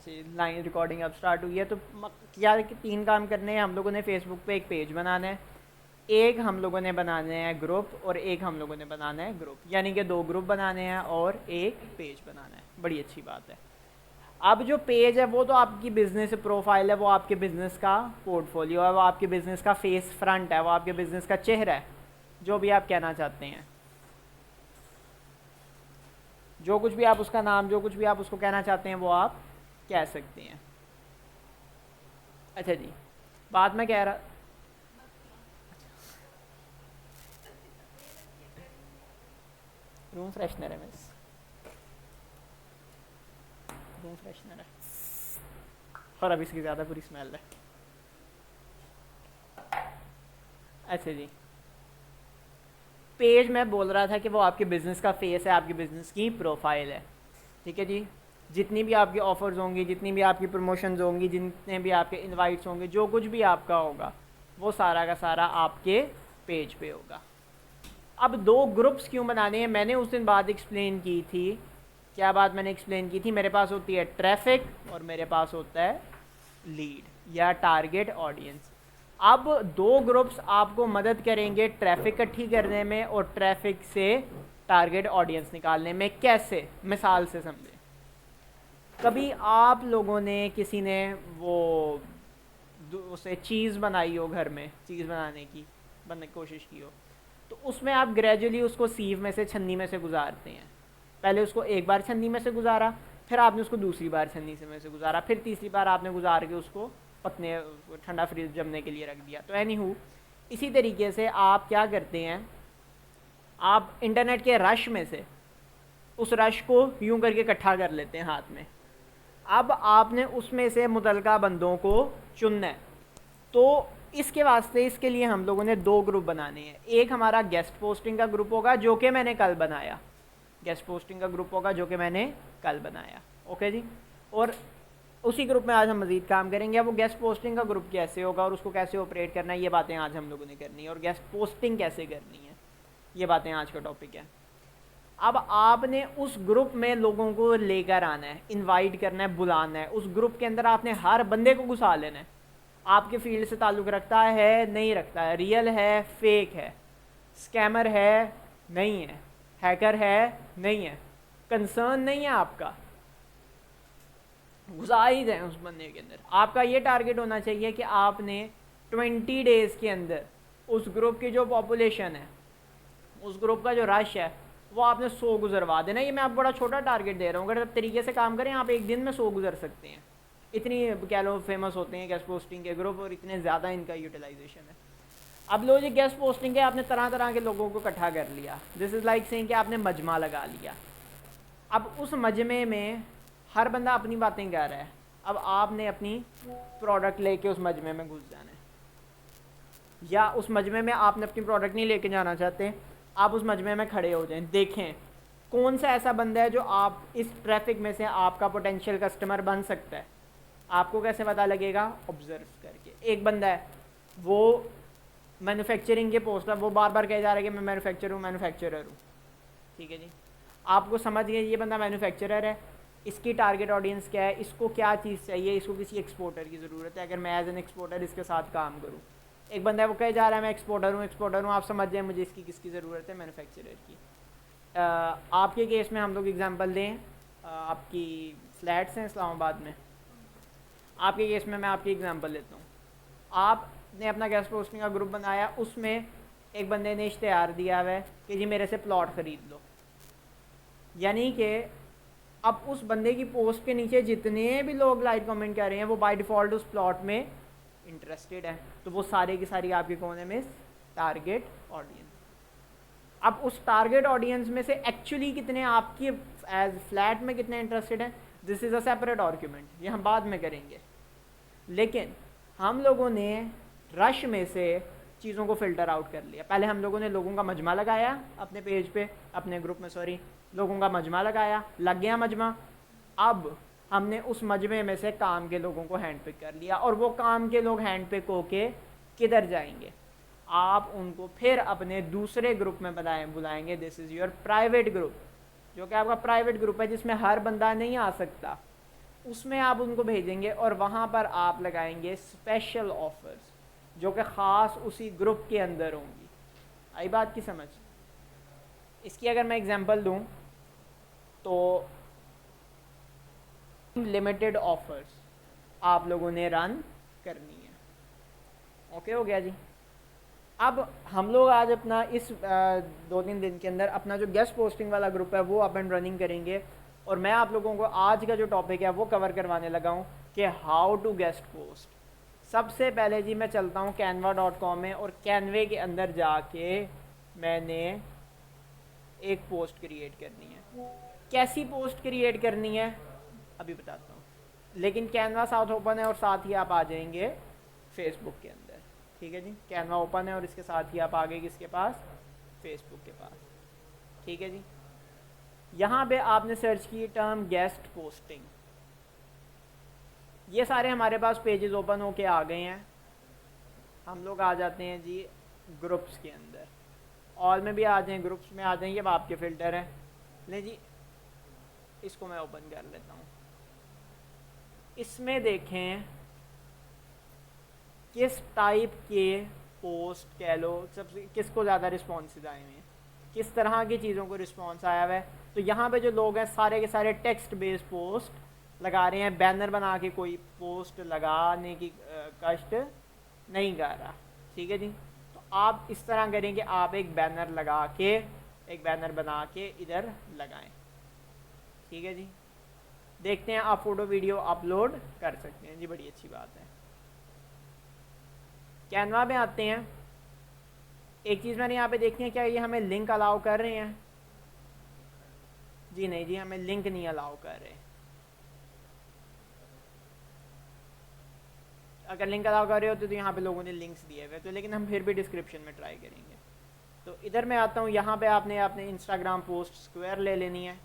अच्छा, line recording अब start हुई है। तो क्या कि 3 काम करने हैं हम लोगों ने। फेसबुक पे एक पेज बनाना है, एक हम लोगों ने बनाने हैं ग्रुप, और एक हम लोगों ने बनाना है ग्रुप, यानी कि 2 ग्रुप बनाने हैं और एक पेज बनाना है। बड़ी अच्छी बात है। अब जो पेज है वो तो आपकी बिजनेस प्रोफाइल है, वो आपके बिजनेस का पोर्टफोलियो है, वो आपके बिजनेस का फेस फ्रंट है, वो आपके बिजनेस का चेहरा है, जो भी आप कहना चाहते हैं, जो कुछ भी आप उसका नाम, जो कुछ भी आप उसको कहना चाहते हैं वो आप कह सकते हैं। अच्छा जी, बात मैं कह रहा, रूम फ्रेशनर है मिस, रूम फ्रेशनर है और अब इसकी ज़्यादा बुरी स्मेल है। अच्छा जी, पेज मैं बोल रहा था कि वो आपके बिज़नेस का फेस है, आपके बिज़नेस की प्रोफाइल है। ठीक है जी, जितनी भी आपकी ऑफ़र्स होंगी, जितनी भी आपकी प्रमोशंस होंगी, जितने भी आपके इनवाइट्स होंगे, जो कुछ भी आपका होगा वो सारा का सारा आपके पेज पे होगा। अब 2 ग्रुप्स क्यों बनाने हैं, मैंने उस दिन बात एक्सप्लेन की थी। क्या बात मैंने एक्सप्लेन की थी? मेरे पास होती है ट्रैफिक और मेरे पास होता है लीड या टारगेट ऑडियंस। अब 2 ग्रुप्स आपको मदद करेंगे ट्रैफिक इकट्ठी करने में और ट्रैफिक से टारगेट ऑडियंस निकालने में। कैसे? मिसाल से समझें। कभी आप लोगों ने, किसी ने वो उसे चीज़ बनाई हो, घर में चीज़ बनाने की कोशिश की हो, तो उसमें आप ग्रेजुअली उसको सीव में से, छन्नी में से गुजारते हैं। पहले उसको एक बार छन्नी में से गुजारा, फिर आपने उसको दूसरी बार छन्नी से में से गुजारा, फिर तीसरी बार आपने गुजार के उसको पकने, ठंडा फ्रिज जमने के लिए रख दिया। तो एनी हूँ, इसी तरीके से आप क्या करते हैं, आप इंटरनेट के रश में से उस रश को यूं करके इकट्ठा कर लेते हैं हाथ में। अब आपने उसमें से मुतलका बंदों को चुनना है। तो इसके वास्ते, इसके लिए हम लोगों ने 2 ग्रुप बनाने हैं। एक हमारा गेस्ट पोस्टिंग का ग्रुप होगा जो कि मैंने कल बनाया, गेस्ट पोस्टिंग का ग्रुप होगा जो कि मैंने कल बनाया। ओके जी, और उसी ग्रुप में आज हम मज़ीद काम करेंगे। अब वो गेस्ट पोस्टिंग का ग्रुप कैसे होगा और उसको कैसे ऑपरेट करना है, ये बातें आज हम लोगों ने करनी है। और गेस्ट पोस्टिंग कैसे करनी है, ये बातें आज का टॉपिक है। अब आपने उस ग्रुप में लोगों को लेकर आना है, इनवाइट करना है, बुलाना है। उस ग्रुप के अंदर आपने हर बंदे को घुसा लेना है। आपके फील्ड से ताल्लुक़ रखता है, नहीं रखता है, रियल है, फेक है, स्कैमर है, नहीं है, हैकर है, नहीं है, कंसर्न नहीं है आपका, घुसा ही जाए उस बंदे के अंदर। आपका ये टारगेट होना चाहिए कि आपने 20 डेज़ के अंदर उस ग्रुप की जो पॉपुलेशन है, उस ग्रुप का जो रश है, वो आपने 100 गुजरवा देना। ये मैं आप बड़ा छोटा टारगेट दे रहा हूँ, अगर आप तरीके से काम करें आप एक दिन में 100 गुजर सकते हैं। इतनी कह लो फेमस होते हैं गेस्ट पोस्टिंग के ग्रुप और इतने ज़्यादा इनका यूटिलाइजेशन है। अब लो, ये गेस्ट पोस्टिंग है, आपने तरह तरह के लोगों को इकट्ठा कर लिया। दिस इज़ लाइक सेइंग कि आपने मजमा लगा लिया। अब उस मजमे में हर बंदा अपनी बातें कह रहा है। अब आपने अपनी प्रोडक्ट लेके उस मजमे में घुस जाना है, या उस मजमे में आपने अपनी प्रोडक्ट नहीं लेके जाना चाहते, आप उस मजमे में खड़े हो जाएं। देखें कौन सा ऐसा बंदा है जो आप इस ट्रैफिक में से आपका पोटेंशियल कस्टमर बन सकता है। आपको कैसे पता लगेगा? ऑब्जर्व करके। एक बंदा है, वो मैन्युफैक्चरिंग के पोस्ट पर वो बार बार कह जा रहा है कि मैं मैन्युफैक्चरर हूँ। ठीक है जी, आपको समझ गए ये बंदा मैन्युफैक्चरर है, इसकी टारगेट ऑडियंस क्या है, इसको क्या चीज़ चाहिए, इसको किसी एक्सपोर्टर की ज़रूरत है, अगर मैं एज एन एक्सपोर्टर इसके साथ काम करूँ। एक बंदा है वो कह जा रहा है मैं एक्सपोर्टर हूँ, आप समझ जाए मुझे इसकी किसकी ज़रूरत है, मैन्युफैक्चरर की। आपके केस में हम लोग एग्जांपल दें, आपकी फ्लैट्स हैं इस्लामाबाद में, आपके केस में मैं आपकी एग्जांपल लेता हूँ। आपने अपना गेस्ट पोस्टिंग का ग्रुप बनाया, उसमें एक बंदे ने इश्तेहार दिया हुआ है कि जी मेरे से प्लॉट ख़रीद लो। यानी कि अब उस बंदे की पोस्ट के नीचे जितने भी लोग लाइक कमेंट कर रहे हैं वो बाय डिफ़ॉल्ट उस प्लॉट में इंटरेस्टेड है। तो वो सारे की सारी आपकी कौन है मिस? Target audience. अब उस टारगेट ऑडियंस में से एक्चुअली कितने आपकी एज फ्लैट में कितने इंटरेस्टेड हैं, this is a separate argument, ये हम बाद में करेंगे। लेकिन हम लोगों ने रश में से चीज़ों को फ़िल्टर आउट कर लिया। पहले हम लोगों ने लोगों का मजमा लगाया अपने पेज पे, अपने ग्रुप में, सॉरी, लोगों का मजमा लगाया, लग गया मजमा। अब हमने उस मजमे में से काम के लोगों को हैंड पिक कर लिया, और वो काम के लोग हैंड पिक होके किधर जाएंगे? आप उनको फिर अपने दूसरे ग्रुप में बुलाएंगे। This is your private group, जो कि आपका प्राइवेट ग्रुप है, जिसमें हर बंदा नहीं आ सकता। उसमें आप उनको भेजेंगे और वहाँ पर आप लगाएंगे स्पेशल ऑफ़र्स जो कि ख़ास उसी ग्रुप के अंदर होंगी। आई बात की समझ? इसकी अगर मैं एग्जांपल दूँ तो लिमिटेड ऑफ़र्स आप लोगों ने रन करनी है। ओके हो गया जी। अब हम लोग आज अपना इस 2-3 दिन के अंदर अपना जो गेस्ट पोस्टिंग वाला ग्रुप है वो अप एंड रनिंग करेंगे और मैं आप लोगों को आज का जो टॉपिक है वो कवर करवाने लगा हूँ कि हाउ टू गेस्ट पोस्ट। सबसे पहले जी मैं चलता हूँ canva.com में और कैनवे के अंदर जाके मैंने एक पोस्ट क्रिएट करनी है। कैसी पोस्ट क्रिएट करनी है अभी बताता हूँ, लेकिन कैनवा साथ ओपन है और साथ ही आप आ जाएंगे फेसबुक के अंदर। ठीक है जी, कैनवा ओपन है और इसके साथ ही आप आ गए किसके पास? फेसबुक के पास। ठीक है जी, यहाँ पे आपने सर्च की टर्म गेस्ट पोस्टिंग। ये सारे हमारे पास पेजेस ओपन होके आ गए हैं। हम लोग आ जाते हैं जी ग्रुप्स के अंदर, ऑल में भी आ जाएं, ग्रुप्स में आ जाएं, ये आपके फ़िल्टर हैं। ले जी, इसको मैं ओपन कर लेता हूँ। इसमें देखें किस टाइप के पोस्ट कह लो सबसे किसको ज़्यादा रिस्पॉन्सेज आए हुए हैं, किस तरह की चीज़ों को रिस्पॉन्स आया हुआ है। तो यहाँ पे जो लोग हैं सारे के सारे टेक्स्ट बेस्ड पोस्ट लगा रहे हैं, बैनर बना के कोई पोस्ट लगाने की कष्ट नहीं कर रहा। ठीक है जी, तो आप इस तरह करें कि आप एक बैनर लगा के, एक बैनर बना के इधर लगाएं। ठीक है जी, देखते हैं आप फ़ोटो वीडियो अपलोड कर सकते हैं जी, बड़ी अच्छी बात है। कैनवा में आते हैं। एक चीज़ मैंने यहाँ पे देखनी है, क्या ये हमें लिंक अलाउ कर रहे हैं? जी नहीं जी, हमें लिंक नहीं अलाउ कर रहे। अगर लिंक अलाउ कर रहे होते तो यहाँ पे लोगों ने लिंक्स दिए हुए तो, लेकिन हम फिर भी डिस्क्रिप्शन में ट्राई करेंगे। तो इधर मैं आता हूँ, यहाँ पे आपने अपने इंस्टाग्राम पोस्ट स्क्वायर ले लेनी है।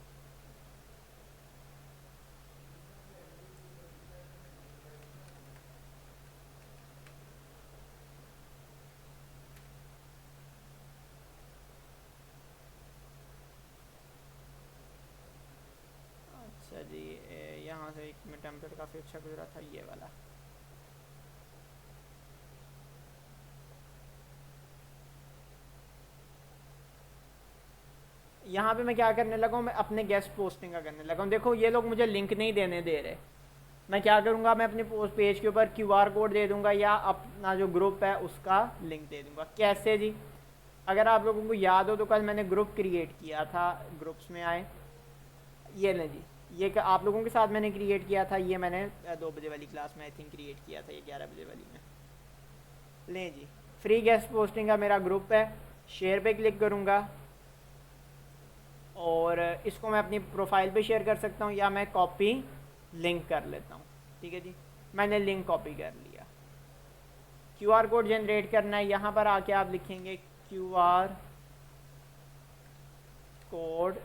अच्छा जी, यहाँ से एक में टेम्पलेट काफ़ी अच्छा गुजरा था, ये वाला। यहाँ पे मैं क्या करने लगा हूँ, मैं अपने गेस्ट पोस्टिंग का करने लगा हूँ। देखो ये लोग मुझे लिंक नहीं देने दे रहे। मैं क्या करूँगा, मैं अपने पोस्ट पेज के ऊपर क्यूआर कोड दे दूँगा या अपना जो ग्रुप है उसका लिंक दे दूँगा। कैसे जी? अगर आप लोगों को याद हो तो कल मैंने ग्रुप क्रिएट किया था, ग्रुप्स में आए, ये लें जी, ये आप लोगों के साथ मैंने क्रिएट किया था। ये मैंने 2 बजे वाली क्लास में आई थिंक क्रिएट किया था, ये 11 बजे वाली में। लें जी, फ्री गेस्ट पोस्टिंग का मेरा ग्रुप है। शेयर पे क्लिक करूँगा और इसको मैं अपनी प्रोफाइल पे शेयर कर सकता हूँ या मैं कॉपी लिंक कर लेता हूँ। ठीक है जी, मैंने लिंक कॉपी कर लिया। क्यूआर कोड जनरेट करना है, यहाँ पर आके आप लिखेंगे क्यूआर कोड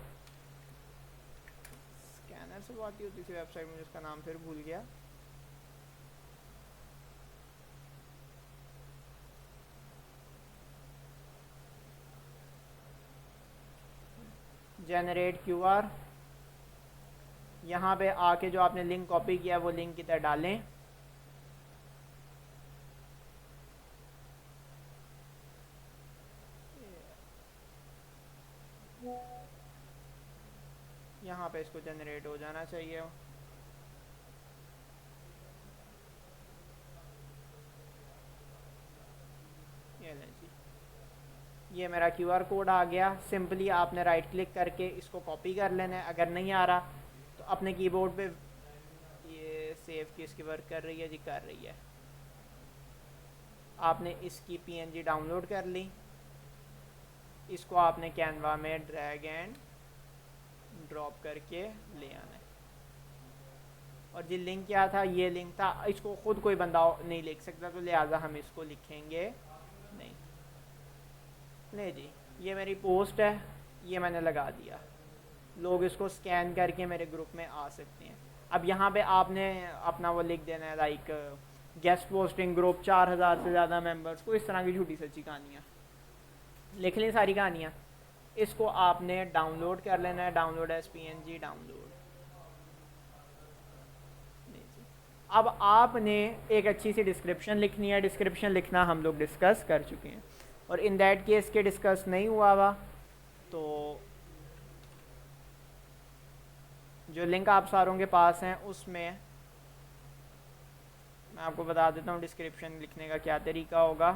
स्कैनर से बात ही होती थी वेबसाइट में, जिसका नाम फिर भूल गया। जनरेट क्यूआर, यहाँ पे आके जो आपने लिंक कॉपी किया वो लिंक इधर डालें। यहाँ पे इसको जनरेट हो जाना चाहिए। ये लें जी, ये मेरा क्यूआर कोड आ गया। सिंपली आपने राइट क्लिक करके इसको कॉपी कर लेना है। अगर नहीं आ रहा तो अपने कीबोर्ड पे, ये सेव की इसकी वर्क कर रही है जी, कर रही है। आपने इसकी पीएनजी डाउनलोड कर ली, इसको आपने कैनवा में ड्रैग एंड ड्रॉप करके ले आना है। और जी लिंक क्या था? ये लिंक था। इसको खुद कोई बंदा नहीं लिख सकता तो लिहाजा हम इसको लिखेंगे नहीं। नहीं जी, ये मेरी पोस्ट है, ये मैंने लगा दिया। लोग इसको स्कैन करके मेरे ग्रुप में आ सकते हैं। अब यहाँ पे आपने अपना वो लिख देना है, लाइक गेस्ट पोस्टिंग ग्रुप 4000 से ज़्यादा मेंबर्स को, इस तरह की झूठी सच्ची कहानियाँ लिख ली, सारी कहानियाँ। इसको आपने डाउनलोड कर लेना है, डाउनलोड एज पीएनजी डाउनलोड। अब आपने एक अच्छी सी डिस्क्रिप्शन लिखनी है। डिस्क्रिप्शन लिखना हम लोग डिस्कस कर चुके हैं, और इन दैट केस के डिस्कस नहीं हुआ हुआ तो जो लिंक आप सारों के पास हैं उसमें मैं आपको बता देता हूँ डिस्क्रिप्शन लिखने का क्या तरीका होगा।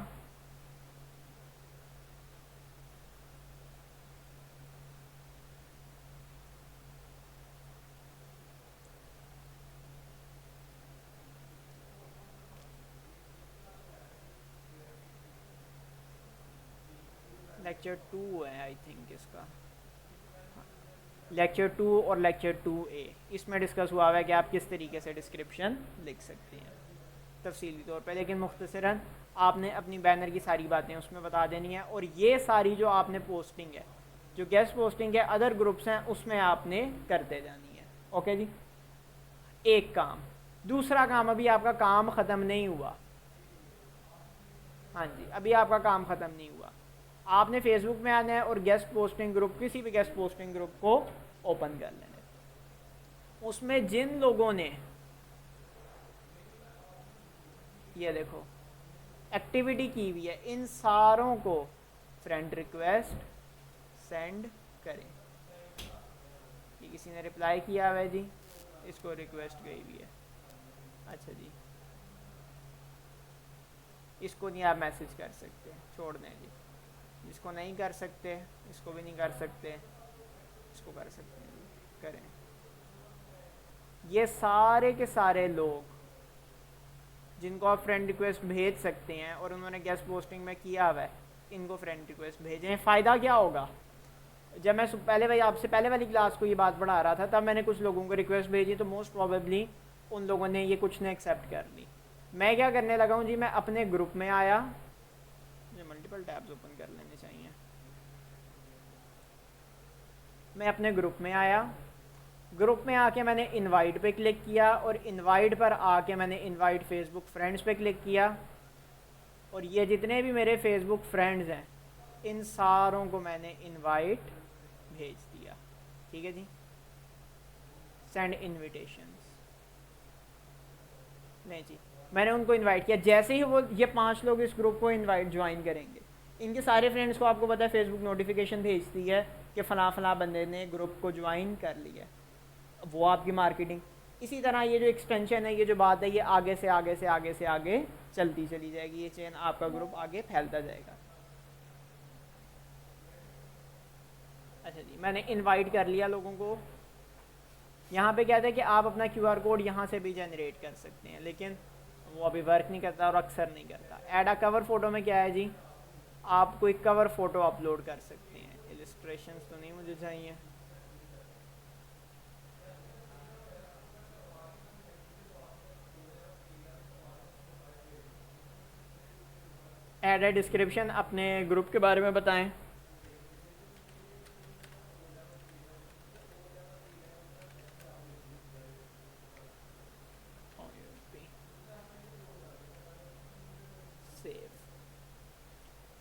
लेक्चर 2 है आई थिंक इसका, लेक्चर 2 और लेक्चर 2A इसमें डिस्कस हुआ है कि आप किस तरीके से डिस्क्रिप्शन लिख सकते हैं तफसीली तौर पे, लेकिन मुख्तसरन आपने अपनी बैनर की सारी बातें उसमें बता देनी है। और ये सारी जो आपने पोस्टिंग है, जो गेस्ट पोस्टिंग है अदर ग्रुप्स हैं, उसमें आपने करते जानी है। ओके जी, एक काम। दूसरा काम, अभी आपका काम ख़त्म नहीं हुआ। हाँ जी, अभी आपका काम ख़त्म नहीं हुआ। आपने फेसबुक में आना है और गेस्ट पोस्टिंग ग्रुप, किसी भी गेस्ट पोस्टिंग ग्रुप को ओपन कर लेना है। उसमें जिन लोगों ने ये देखो एक्टिविटी की हुई है, इन सारों को फ्रेंड रिक्वेस्ट सेंड करें। ये किसी ने रिप्लाई किया हुआ है जी, इसको रिक्वेस्ट गई हुई है। अच्छा जी, इसको नहीं आप मैसेज कर सकते, छोड़ दें जी। इसको नहीं कर सकते, इसको भी नहीं कर सकते, इसको कर सकते हैं जी, करें। ये सारे के सारे लोग जिनको आप फ्रेंड रिक्वेस्ट भेज सकते हैं और उन्होंने गेस्ट पोस्टिंग में किया हुआ है, इनको फ्रेंड रिक्वेस्ट भेजें। फ़ायदा क्या होगा, जब मैं पहले भाई आपसे पहले वाली क्लास को ये बात पढ़ा रहा था, तब मैंने कुछ लोगों को रिक्वेस्ट भेजी तो मोस्ट प्रॉबेबली उन लोगों ने ये कुछ ने एक्सेप्ट कर ली। मैं क्या करने लगा हूँ जी, मैं अपने ग्रुप में आया, मुझे मल्टीपल टैब्स ओपन कर लेने चाहिए। मैं अपने ग्रुप में आया, ग्रुप में आके मैंने इनवाइट पे क्लिक किया, और इनवाइट पर आके मैंने इनवाइट फेसबुक फ्रेंड्स पे क्लिक किया, और ये जितने भी मेरे फेसबुक फ्रेंड्स हैं इन सारों को मैंने इनवाइट भेज दिया। ठीक है जी, सेंड इनविटेशंस। नहीं जी, मैंने उनको इनवाइट किया। जैसे ही वो ये 5 लोग इस ग्रुप को इनवाइट ज्वाइन करेंगे, इनके सारे फ्रेंड्स को आपको पता है फेसबुक नोटिफिकेशन भेजती है कि फ़लाँ फ़लाँ बंदे ने ग्रुप को ज्वाइन कर लिया, वो आपकी मार्केटिंग। इसी तरह ये जो एक्सटेंशन है, ये जो बात है, ये आगे से आगे से आगे से आगे चलती चली जाएगी। ये चेन, आपका ग्रुप आगे फैलता जाएगा। अच्छा जी, मैंने इनवाइट कर लिया लोगों को। यहाँ पे कहते हैं कि आप अपना QR कोड यहाँ से भी जनरेट कर सकते हैं, लेकिन वो अभी वर्क नहीं करता और अक्सर नहीं करता। ऐड अ कवर फ़ोटो में क्या है जी, आप कोई कवर फ़ोटो अपलोड कर सकते हैं। इलस्ट्रेशंस तो नहीं मुझे चाहिए। ऐड ए डिस्क्रिप्शन, अपने ग्रुप के बारे में बताएं। सेव,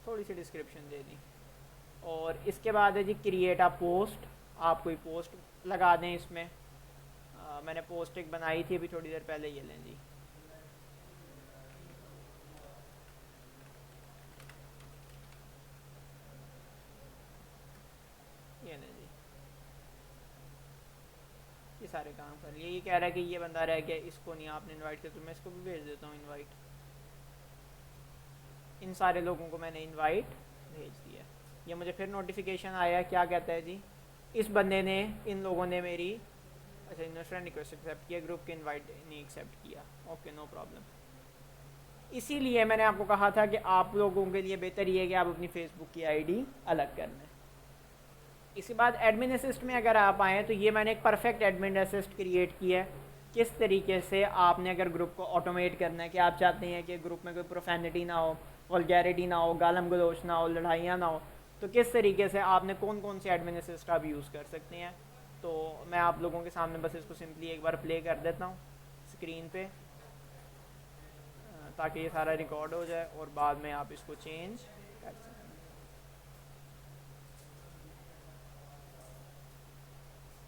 थोड़ी सी डिस्क्रिप्शन दे दी, और इसके बाद है जी क्रिएट अ पोस्ट। आप कोई पोस्ट लगा दें इसमें। मैंने पोस्ट एक बनाई थी अभी थोड़ी देर पहले, ये लें जी। ये लें जी, ये सारे काम कर लिए। ये कह रहा है कि ये बंदा रह गया, इसको नहीं आपने इनवाइट किया, तो मैं इसको भी भेज देता हूँ इनवाइट। इन सारे लोगों को मैंने इनवाइट भेज दिया। ये मुझे फिर नोटिफिकेशन आया, क्या कहता है जी, इस बंदे ने, इन लोगों ने मेरी, अच्छा इन्होंने फ्रेंड रिक्वेस्ट एक्सेप्ट किया, ग्रुप के इनवाइट नहीं एक्सेप्ट किया। Okay, no problem. इसीलिए मैंने आपको कहा था कि आप लोगों के लिए बेहतर ये है कि आप अपनी फेसबुक की आईडी अलग कर लें। इसके बाद एडमिन असिस्ट में अगर आप आएँ तो ये मैंने एक परफेक्ट एडमिन असिस्ट क्रिएट किया है। किस तरीके से आपने अगर ग्रुप को ऑटोमेट करना है, कि आप चाहते हैं कि ग्रुप में कोई प्रोफेनिटी ना हो, वल्गैरिटी ना हो, गालम गलोच ना हो, लड़ाइयाँ ना हो, तो किस तरीके से आपने कौन कौन से एडमिन असिस्ट आप यूज़ कर सकते हैं। तो मैं आप लोगों के सामने बस इसको सिंपली एक बार प्ले कर देता हूँ स्क्रीन पे, ताकि ये सारा रिकॉर्ड हो जाए और बाद में आप इसको चेंज कर सकें।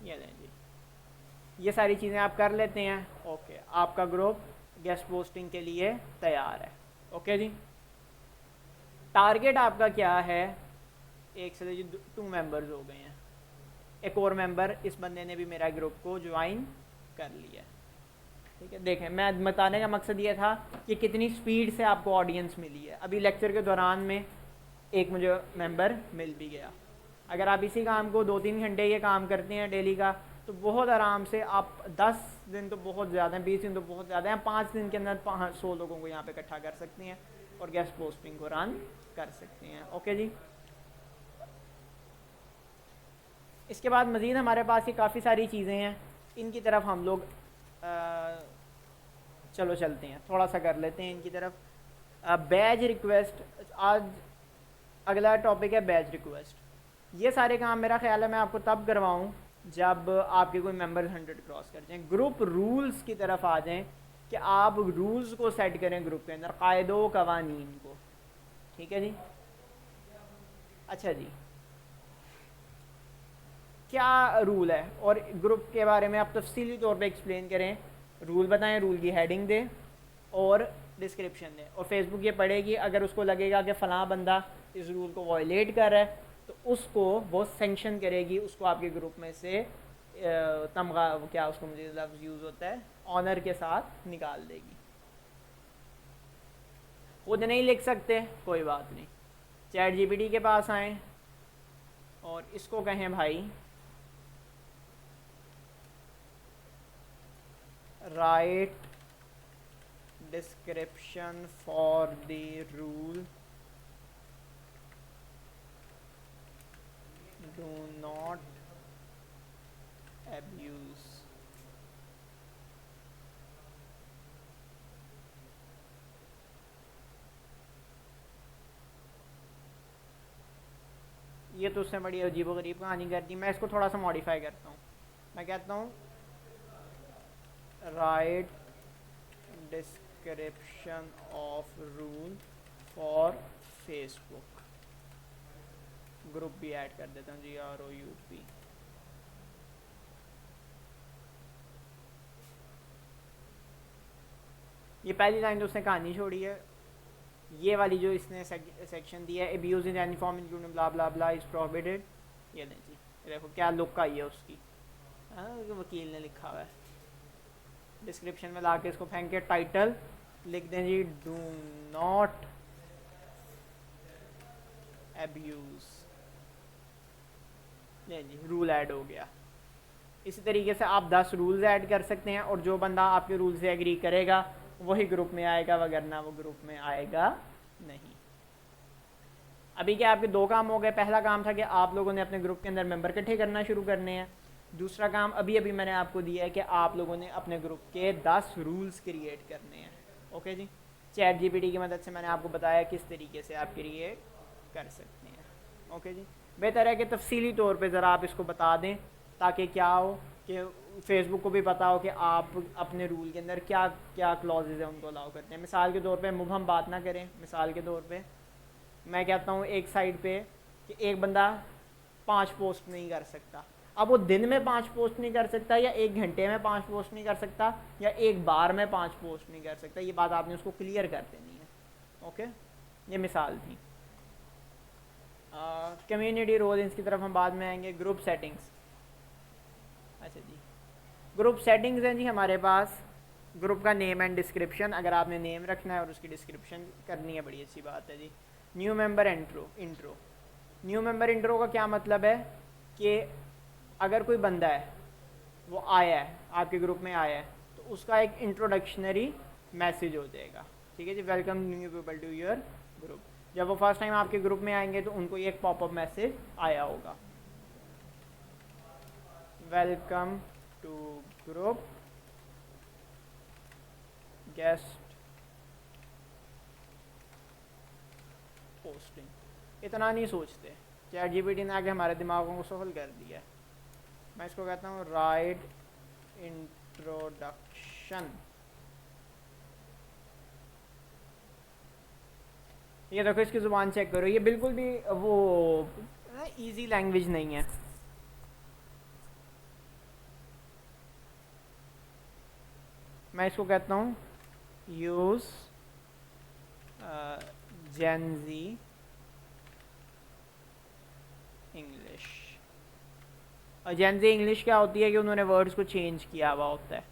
ये लें जी, ये सारी चीज़ें आप कर लेते हैं। ओके, आपका ग्रुप गेस्ट पोस्टिंग के लिए तैयार है। ओके जी, टारगेट आपका क्या है? एक से जी 2 मेंबर्स हो गए हैं, एक और मेंबर इस बंदे ने भी मेरा ग्रुप को ज्वाइन कर लिया। ठीक है, देखें मैं बताने का मकसद ये था कि कितनी स्पीड से आपको ऑडियंस मिली है। अभी लेक्चर के दौरान में एक मुझे मेंबर मिल भी गया। अगर आप इसी काम को 2-3 घंटे ये काम करते हैं डेली का, तो बहुत आराम से आप 10 दिन तो बहुत ज़्यादा हैं, 20 दिन तो बहुत ज़्यादा हैं, 5 दिन के अंदर 500 लोगों को यहाँ पे इकट्ठा कर सकते हैं और गेस्ट पोस्टिंग को रन कर सकते हैं। ओके जी, इसके बाद मज़ीद हमारे पास ये काफ़ी सारी चीज़ें हैं, इनकी तरफ हम लोग चलो चलते हैं, थोड़ा सा कर लेते हैं इनकी तरफ। बैच रिक्वेस्ट, आज अगला टॉपिक है बैच रिक्वेस्ट। ये सारे काम मेरा ख्याल है मैं आपको तब करवाऊँ जब आपके कोई मेंबर्स 100 क्रॉस कर जाएँ। ग्रुप रूल्स की तरफ आ जाएँ कि आप रूल्स को सेट करें ग्रुप के अंदर, कायदो कवानीन को। ठीक है जी, अच्छा जी, क्या रूल है और ग्रुप के बारे में आप तफसीली तौर पे एक्सप्लेन करें। रूल बताएं, रूल की हेडिंग दें और डिस्क्रिप्शन दें, और फेसबुक ये पढ़ेगी। अगर उसको लगेगा कि फ़लाँ बंदा इस रूल को वायलेट कर रहा है तो उसको वो सेंक्शन करेगी, उसको आपके ग्रुप में से तमगा, क्या उसको मुझे लफ्ज़ यूज़ होता है, ऑनर के साथ निकाल देगी। खुद नहीं लिख सकते कोई बात नहीं, चैट जीपीटी के पास आएँ और इसको कहें भाई write description for the rule, do not abuse। ये तो उससे बड़ी अजीबोगरीब कहानी करती। मैं इसको थोड़ा सा मॉडिफाई करता हूँ, मैं कहता हूँ right description of rule for Facebook. Group भी ऐड कर देता हूँ, GROUP। ये पहली लाइन तो उसने कहानी छोड़ी है। ये वाली जो इसने सेक्शन दिया है, abuse in any form including blah blah blah is prohibited. ये नहीं जी, देखो क्या लुक आई है उसकी, वकील ने लिखा हुआ है। डिस्क्रिप्शन में लाके इसको फेंक के टाइटल लिख दें जी, डू नॉट अब्यूज। नहीं जी, रूल ऐड हो गया। इसी तरीके से आप 10 रूल्स ऐड कर सकते हैं और जो बंदा आपके रूल से एग्री करेगा वही ग्रुप में आएगा, वगरना वो ग्रुप में आएगा नहीं। अभी क्या आपके 2 काम हो गए। पहला काम था कि आप लोगों ने अपने ग्रुप के अंदर मेंबर इकट्ठे करना शुरू करने हैं। दूसरा काम अभी अभी मैंने आपको दिया है कि आप लोगों ने अपने ग्रुप के 10 रूल्स क्रिएट करने हैं। ओके जी, चैट जीपीटी की मदद से मैंने आपको बताया किस तरीके से आप क्रिएट कर सकते हैं। ओके जी, बेहतर है कि तफसीली तौर पे ज़रा आप इसको बता दें ताकि क्या हो कि फेसबुक को भी पता हो कि आप अपने रूल के अंदर क्या क्या क्लॉजेज़ हैं उनको अलाउ करते हैं। मिसाल के तौर पे मुबहम बात ना करें। मिसाल के तौर पे मैं कहता हूँ एक साइड पे कि एक बंदा 5 पोस्ट नहीं कर सकता। अब वो दिन में 5 पोस्ट नहीं कर सकता, या 1 घंटे में 5 पोस्ट नहीं कर सकता, या एक बार में 5 पोस्ट नहीं कर सकता। ये बात आपने उसको क्लियर कर देनी है। ओके, ये मिसाल थी। कम्युनिटी रोल, इसकी तरफ हम बाद में आएंगे। ग्रुप सेटिंग्स, अच्छा जी, ग्रुप सेटिंग्स हैं जी हमारे पास। ग्रुप का नेम एंड डिस्क्रिप्शन, अगर आपने नेम रखना है और उसकी डिस्क्रिप्शन करनी है, बड़ी अच्छी बात है जी। New member intro. New member intro का क्या मतलब है कि अगर कोई बंदा है वो आया है आपके ग्रुप में आया है तो उसका एक इंट्रोडक्शनरी मैसेज हो जाएगा। ठीक है जी, welcome new people to your group. जब वो फर्स्ट टाइम आपके ग्रुप में आएंगे तो उनको एक पॉपअप मैसेज आया होगा, welcome to group guest posting. इतना नहीं सोचते, चैट जीपीटी ने आगे हमारे दिमागों को सफल कर दिया है। मैं इसको कहता हूँ राइट इंट्रोडक्शन। ये देखो इसकी ज़ुबान चेक करो, ये बिल्कुल भी वो इजी लैंग्वेज नहीं है। मैं इसको कहता हूँ यूज़ जेन जी इंग्लिश। और जेन जी इंग्लिश क्या होती है कि उन्होंने वर्ड्स को चेंज किया हुआ होता है।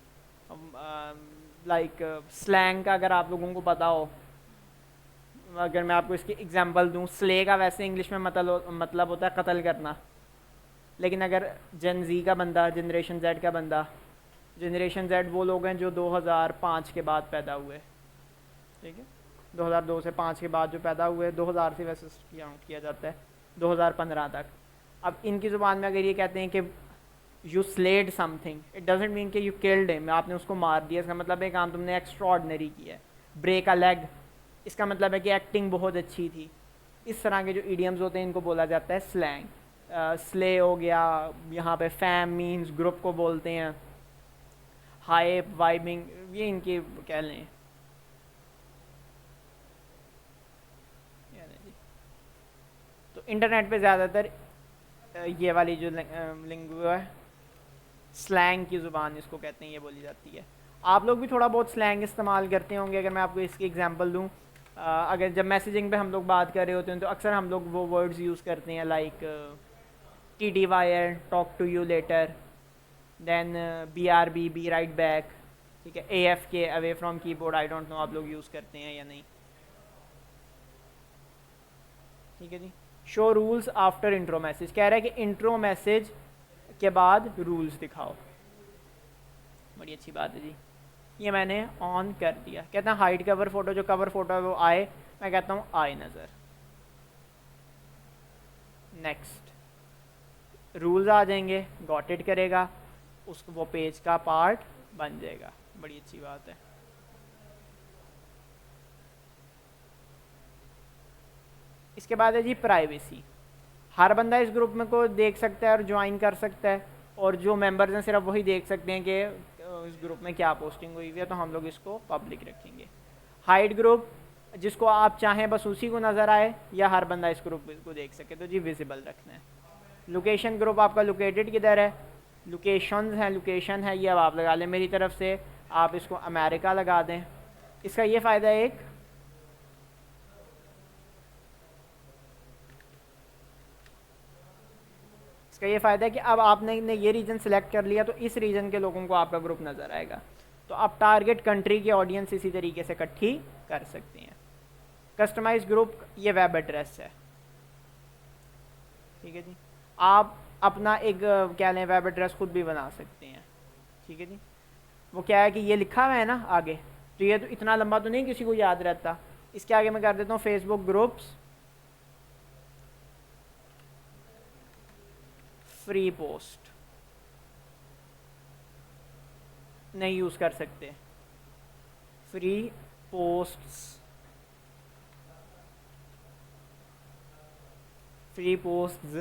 लाइक स्लैंग का अगर आप लोगों को पता हो, अगर मैं आपको इसकी एग्जांपल दूं, स्ले का वैसे इंग्लिश में मतलब होता है कत्ल करना, लेकिन अगर जेन जी का बंदा, जनरेशन जेड का बंदा, जनरेशन जेड वो लोग हैं जो 2005 के बाद पैदा हुए, ठीक है, 2002 से 5 के बाद जो पैदा हुए, 2000 से वैसे किया जाता है 2015 तक। अब इनकी ज़ुबान में अगर ये कहते हैं कि you slayed something, it doesn't mean कि यू किल्ड हिम, आपने उसको मार दिया, इसका मतलब है काम तुमने एक्स्ट्रॉर्डनरी किया है। ब्रेक अ लेग, इसका मतलब है कि एक्टिंग बहुत अच्छी थी। इस तरह के जो इडियम्स होते हैं इनको बोला जाता है स्लैंग। स्ले हो गया, यहाँ पे फैम मीन्स ग्रुप को बोलते हैं, हाइप, वाइबिंग, ये इनके कह लें। तो इंटरनेट पे ज़्यादातर ये वाली जो लिंगुआ है, स्लैंग की ज़ुबान इसको कहते हैं, ये बोली जाती है। आप लोग भी थोड़ा बहुत स्लैंग इस्तेमाल करते होंगे। अगर मैं आपको इसकी एग्जांपल दूं, अगर जब मैसेजिंग पे हम लोग बात कर रहे होते हैं तो अक्सर हम लोग वो वर्ड्स यूज़ करते हैं like TTYL, talk to you later, then BRB, be right back, ठीक है, AFK, away from keyboard, I don't know आप लोग यूज़ करते हैं या नहीं, ठीक है जी। Show rules after intro message, कह रहा है कि इंट्रो मैसेज के बाद रूल्स दिखाओ। बड़ी अच्छी बात है जी, ये मैंने ऑन कर दिया। कहता है हाइड कवर फोटो, जो कवर फोटो है वो आए, मैं कहता हूँ आए नज़र। नेक्स्ट, रूल्स आ जाएंगे, गॉट इट करेगा, उसको वो पेज का पार्ट बन जाएगा। बड़ी अच्छी बात है। इसके बाद है जी प्राइवेसी। हर बंदा इस ग्रुप में को देख सकता है और ज्वाइन कर सकता है, और जो मेंबर्स हैं सिर्फ वही देख सकते हैं कि इस ग्रुप में क्या पोस्टिंग हुई हुई है, तो हम लोग इसको पब्लिक रखेंगे। हाइड ग्रुप, जिसको आप चाहें बस उसी को नज़र आए या हर बंदा इस ग्रुप को देख सके, तो जी विजिबल रखना है। लोकेशन ग्रुप आपका लोकेटेड किधर है, लोकेशंस हैं, लोकेशन है ये अब आप लगा लें। मेरी तरफ से आप इसको अमेरिका लगा दें। इसका ये फ़ायदा है, एक इसका ये फ़ायदा है कि अब आपने ये रीजन सेलेक्ट कर लिया तो इस रीजन के लोगों को आपका ग्रुप नज़र आएगा। तो आप टारगेट कंट्री की ऑडियंस इसी तरीके से इकट्ठी कर सकते हैं। कस्टमाइज ग्रुप, ये वेब एड्रेस है, ठीक है जी। आप अपना एक क्या लें वेब एड्रेस खुद भी बना सकते हैं, ठीक है जी। वो क्या है कि ये लिखा हुआ है ना आगे, तो ये तो इतना लंबा तो नहीं किसी को याद रहता। इसके आगे मैं कर देता हूँ फेसबुक ग्रुप्स फ्री पोस्ट, नहीं यूज़ कर सकते, फ्री पोस्ट्स, फ्री पोस्ट्स,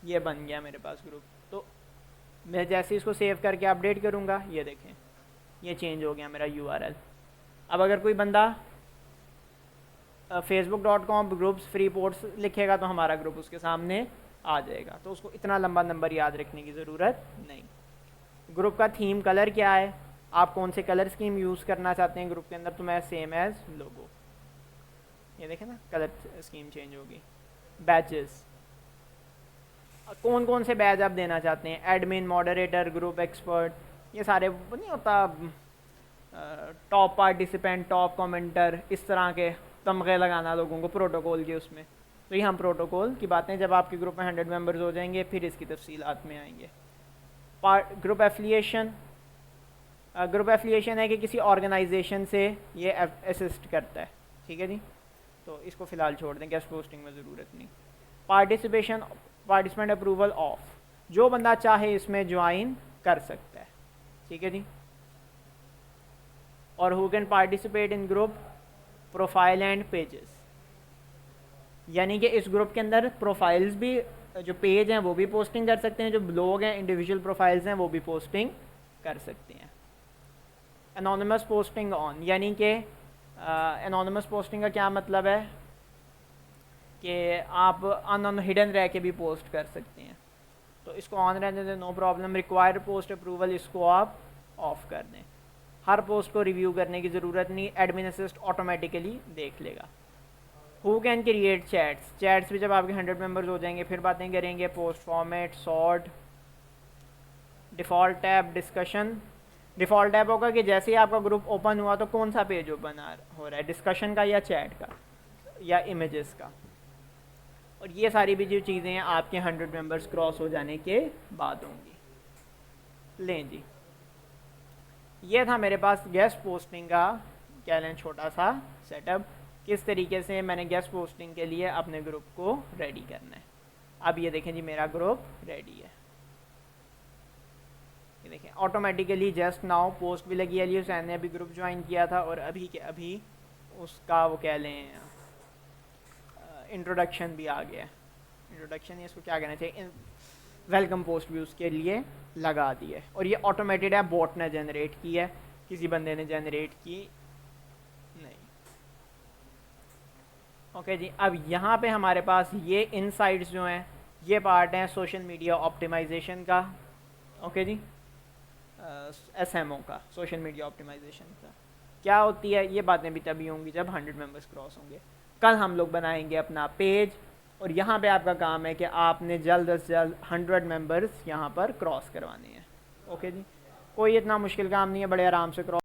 ये बन गया मेरे पास ग्रुप। तो मैं जैसे इसको सेव करके अपडेट करूँगा, ये देखें ये चेंज हो गया मेरा URL। अब अगर कोई बंदा facebook.com ग्रुप्स फ्री पोस्ट्स लिखेगा तो हमारा ग्रुप उसके सामने आ जाएगा। तो उसको इतना लंबा नंबर याद रखने की ज़रूरत नहीं। ग्रुप का थीम कलर क्या है, आप कौन से कलर स्कीम यूज़ करना चाहते हैं ग्रुप के अंदर, तो मैं सेम एज लोगो, ये देखें ना कलर स्कीम चेंज होगी। बैचेस, कौन कौन से बैच आप देना चाहते हैं, एडमिन, मॉडरेटर, ग्रुप एक्सपर्ट, ये सारे नहीं होता, टॉप पार्टिसिपेंट, टॉप कमेंटर, इस तरह के तमगे लगाना लोगों को प्रोटोकॉल के उसमें। तो ये हम प्रोटोकॉल की बातें जब आपके ग्रुप में 100 मेंबर्स हो जाएंगे फिर इसकी तफसीलात में आएंगे। ग्रुप एफिलिएशन, ग्रुप एफिलिएशन है कि किसी ऑर्गेनाइजेशन से ये असिस्ट करता है, ठीक है जी। तो इसको फ़िलहाल छोड़ दें, गेस्ट पोस्टिंग में ज़रूरत नहीं। पार्टिसिपेशन, पार्टिसिपेंट अप्रूवल ऑफ, जो बंदा चाहे इसमें ज्वाइन कर सकता है, ठीक है जी। और who can participate in group, profile and pages, यानी कि इस ग्रुप के अंदर प्रोफाइल्स भी, जो पेज हैं वो भी पोस्टिंग कर सकते हैं, जो ब्लॉग हैं इंडिविजुअल प्रोफाइल्स हैं वो भी पोस्टिंग कर सकते हैं। एनोनिमस पोस्टिंग ऑन, यानी कि एनोनिमस पोस्टिंग का क्या मतलब है कि आप अन हिडन रह के भी पोस्ट कर सकते हैं। तो इसको ऑन रहने दें, no problem. Required post approval, इसको आप ऑफ कर दें। हर पोस्ट को रिव्यू करने की ज़रूरत नहीं, एडमिन असिस्ट ऑटोमेटिकली देख लेगा। Who can create chats, chats भी जब आपके 100 मेंबर्स हो जाएंगे फिर बातें करेंगे। Post format, sort, default tab, discussion. Default tab होगा कि जैसे ही आपका ग्रुप ओपन हुआ तो कौन सा पेज ओपन हो रहा है, डिस्कशन का या चैट का या इमेजेस का। और ये सारी भी जो चीज़ें हैं आपके 100 मेंबर्स क्रॉस हो जाने के बाद होंगी। लें जी, ये था मेरे पास गेस्ट पोस्टिंग का क्या लें छोटा सा सेटअप, किस तरीके से मैंने गेस्ट पोस्टिंग के लिए अपने ग्रुप को रेडी करना है। अब ये देखें जी मेरा ग्रुप रेडी है, ये देखें ऑटोमेटिकली जस्ट नाउ पोस्ट भी लगी है। अली हुसैन ने अभी ग्रुप ज्वाइन किया था और अभी के अभी उसका वो कह लें इंट्रोडक्शन भी आ गया। इंट्रोडक्शन इसको क्या कहना चाहिए, वेलकम पोस्ट भी उसके लिए लगा दी है। और ये ऑटोमेटेड है, बॉट ने जनरेट की है, किसी बंदे ने जनरेट की नहीं। ओके जी, अब यहाँ पे हमारे पास ये इनसाइट्स जो हैं ये पार्ट हैं सोशल मीडिया ऑप्टिमाइजेशन का। ओके जी, SMO का, सोशल मीडिया ऑप्टिमाइजेशन का क्या होती है, ये बातें भी तभी होंगी जब 100 मेंबर्स क्रॉस होंगे। कल हम लोग बनाएंगे अपना पेज और यहाँ पे आपका काम है कि आपने जल्द से जल्द 100 मेंबर्स यहाँ पर क्रॉस करवाने हैं। ओके जी, कोई इतना मुश्किल काम नहीं है, बड़े आराम से क्रॉस